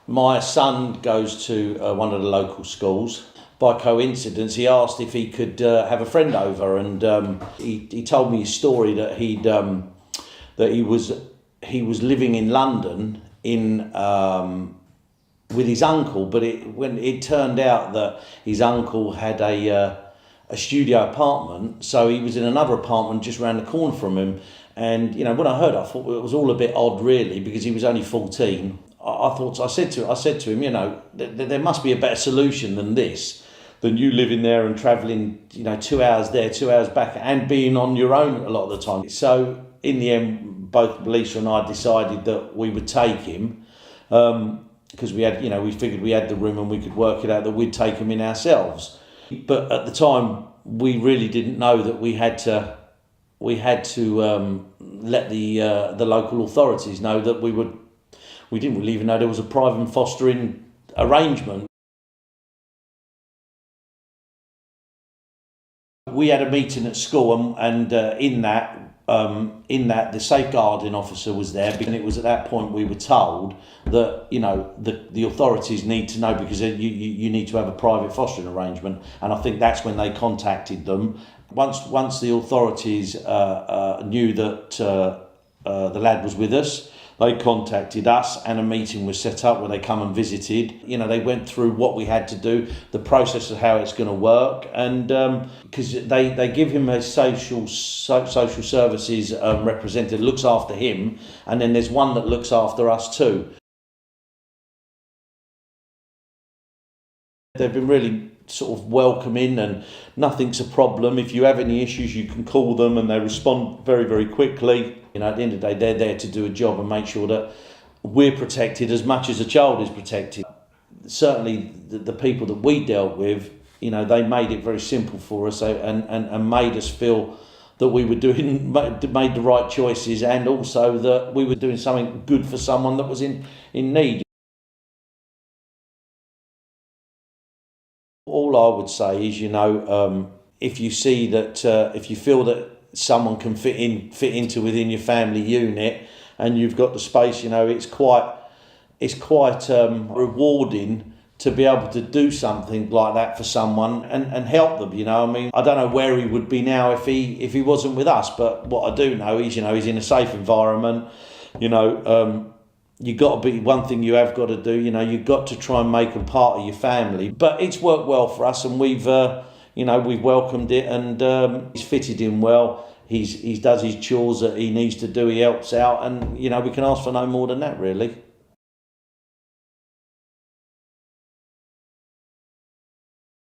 My son goes to one of the local schools. By coincidence, he asked if he could have a friend over, and he told me his story that he was living in London with his uncle, but when it turned out that his uncle had a studio apartment, so he was in another apartment just round the corner from him. And when I heard, I thought it was all a bit odd, really, because he was only 14. I said to him, there must be a better solution than this, than you living there and travelling, 2 hours there, 2 hours back, and being on your own a lot of the time. So in the end, both Lisa and I decided that we would take him, because we had, we figured we had the room and we could work it out that we'd take him in ourselves. But at the time, we really didn't know that we had to let the local authorities know that we didn't really even know there was a private fostering arrangement. We had a meeting at school, and in that the safeguarding officer was there, and it was at that point we were told that the authorities need to know, because you need to have a private fostering arrangement, and I think that's when they contacted them. Once the authorities knew that the lad was with us, they contacted us, and a meeting was set up where they come and visited. They went through what we had to do, the process of how it's going to work, and because they give him a social services representative, looks after him, and then there's one that looks after us too. They've been really sort of welcoming, and nothing's a problem. If you have any issues, you can call them, and they respond very, very quickly. At the end of the day, they're there to do a job and make sure that we're protected as much as a child is protected. Certainly, the people that we dealt with, they made it very simple for us, and made us feel that we were made the right choices, and also that we were doing something good for someone that was in need. All I would say is, if you see that, if you feel that someone can fit into within your family unit, and you've got the space, it's quite rewarding to be able to do something like that for someone and help them. I don't know where he would be now if he wasn't with us, but what I do know is, he's in a safe environment. You've got to be, one thing you have got to do, you've got to try and make him part of your family. But it's worked well for us, and we've welcomed it, and he's fitted in well. He does his chores that he needs to do, he helps out, and we can ask for no more than that, really.